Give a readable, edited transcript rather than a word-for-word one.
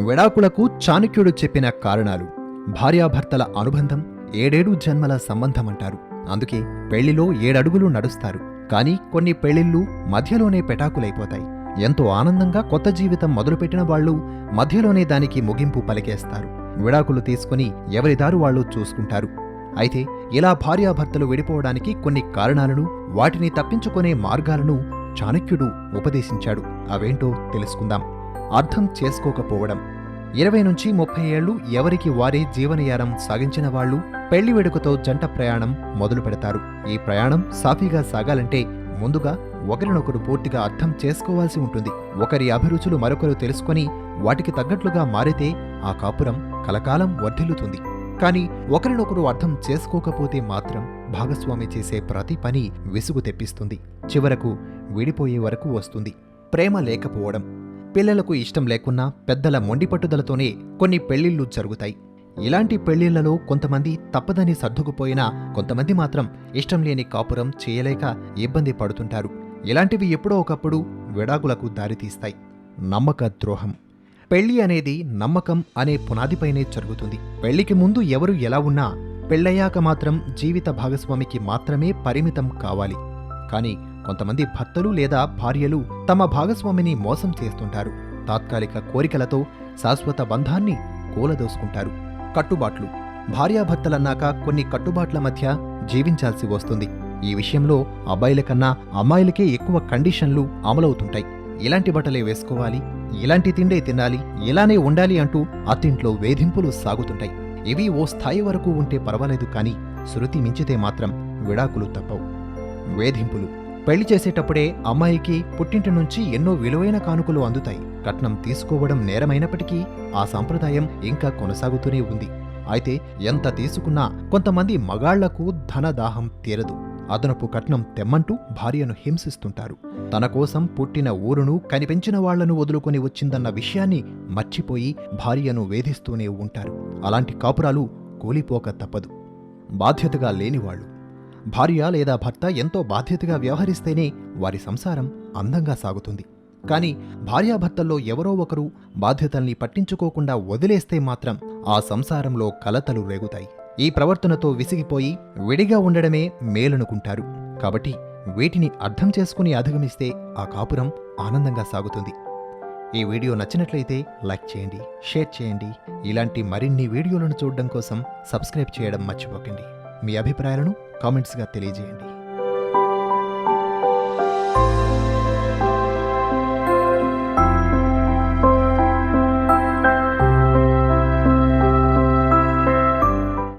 విడాకులకు చాణక్యుడు చెప్పిన కారణాలు. భార్యాభర్తల అనుబంధం 7 జన్మల సంబంధమంటారు. అందుకే పెళ్లిలో 7 అడుగులు నడుస్తారు. కానీ కొన్ని పెళ్లిళ్ళు మధ్యలోనే పెటాకులైపోతాయి. ఎంతో ఆనందంగా కొత్త జీవితం మొదలుపెట్టిన వాళ్లు మధ్యలోనే దానికి ముగింపు పలికేస్తారు. విడాకులు తీసుకుని ఎవరి దారు వాళ్లు చూసుకుంటారు. అయితే ఇలా భార్యాభర్తలు విడిపోవడానికి కొన్ని కారణాలను, వాటిని తప్పించుకునే మార్గాలను చాణక్యుడు ఉపదేశించాడు. అవేంటో తెలుసుకుందాం. అర్థం చేసుకోకపోవడం. 20 నుంచి 30 ఏళ్లు ఎవరికి వారే జీవనయానం సాగించిన వాళ్లు పెళ్లి వేడుకతో జంట ప్రయాణం మొదలు పెడతారు. ఈ ప్రయాణం సాఫీగా సాగాలంటే ముందుగా ఒకరినొకరు పూర్తిగా అర్థం చేసుకోవాల్సి ఉంటుంది. ఒకరి అభిరుచులు మరొకరు తెలుసుకొని వాటికి తగ్గట్లుగా మారితే ఆ కాపురం కలకాలం వర్ధిల్లుతుంది. కానీ ఒకరినొకరు అర్థం చేసుకోకపోతే మాత్రం భాగస్వామి చేసే ప్రతి పని విసుగు తెప్పిస్తుంది. చివరకు విడిపోయే వరకు వస్తుంది. ప్రేమ లేకపోవడం. పిల్లలకు ఇష్టం లేకున్నా పెద్దల మొండిపట్టుదలతోనే కొన్ని పెళ్లిళ్లు జరుగుతాయి. ఇలాంటి పెళ్లిళ్లలో కొంతమంది తప్పదని సర్దుకుపోయినా కొంతమంది మాత్రం ఇష్టం లేని కాపురం చేయలేక ఇబ్బంది పడుతుంటారు. ఇలాంటివి ఎప్పుడో ఒకప్పుడు విడాకులకు దారితీస్తాయి. నమ్మక ద్రోహం. పెళ్లి అనేది నమ్మకం అనే పునాదిపైనే జరుగుతుంది. పెళ్లికి ముందు ఎవరు ఎలా ఉన్నా పెళ్లయ్యాక మాత్రం జీవిత భాగస్వామికి మాత్రమే పరిమితం కావాలి. కానీ కొంతమంది భర్తలు లేదా భార్యలు తమ భాగస్వామిని మోసం చేస్తుంటారు. తాత్కాలిక కోరికలతో శాశ్వత బంధాన్ని కూలదోసుకుంటారు. కట్టుబాట్లు. భార్యాభర్తలన్నాక కొన్ని కట్టుబాట్ల మధ్య జీవించాల్సి వస్తుంది. ఈ విషయంలో అబ్బాయిల కన్నా అమ్మాయిలకే ఎక్కువ కండిషన్లు అమలవుతుంటాయి. ఇలాంటి బట్టలే వేసుకోవాలి, ఇలాంటి తిండే తినాలి, ఇలానే ఉండాలి అంటూ అత్తింట్లో వేధింపులు సాగుతుంటాయి. ఇవి ఓ స్థాయి వరకు ఉంటే పర్వాలేదు, కానీ శృతి మించితే మాత్రం విడాకులు తప్పవు. వేధింపులు. పెళ్లి చేసేటప్పుడే అమ్మాయికి పుట్టింటి నుంచి ఎన్నో విలువైన కానుకలు అందుతాయి. కట్నం తీసుకోవడం నేరమైనప్పటికీ ఆ సంప్రదాయం ఇంకా కొనసాగుతూనే ఉంది. అయితే ఎంత తీసుకున్నా కొంతమంది మగాళ్లకు ధనదాహం తీరదు. అదనపు కట్నం తెమ్మంటూ భార్యను హింసిస్తుంటారు. తన కోసం పుట్టిన ఊరును, కనిపెంచిన వాళ్లను వదులుకొని వచ్చిందన్న విషయాన్ని మర్చిపోయి భార్యను వేధిస్తూనే ఉంటారు. అలాంటి కాపురాలు కూలిపోక తప్పదు. బాధ్యతగా లేనివాళ్లు. భార్య లేదా భర్త ఎంతో బాధ్యతగా వ్యవహరిస్తేనే వారి సంసారం అందంగా సాగుతుంది. కానీ భార్యాభర్తల్లో ఎవరో ఒకరు బాధ్యతల్ని పట్టించుకోకుండా వదిలేస్తే మాత్రం ఆ సంసారంలో కలతలు రేగుతాయి. ఈ ప్రవర్తనతో విసిగిపోయి విడిగా ఉండడమే మేలనుకుంటారు. కాబట్టి వీటిని అర్థం చేసుకుని అధిగమిస్తే ఆ కాపురం ఆనందంగా సాగుతుంది. ఈ వీడియో నచ్చినట్లయితే లైక్ చేయండి, షేర్ చేయండి. ఇలాంటి మరిన్ని వీడియోలను చూడడం కోసం సబ్స్క్రైబ్ చేయడం మర్చిపోకండి. మీ అభిప్రాయాలను కామెంట్స్గా తెలియజేయండి.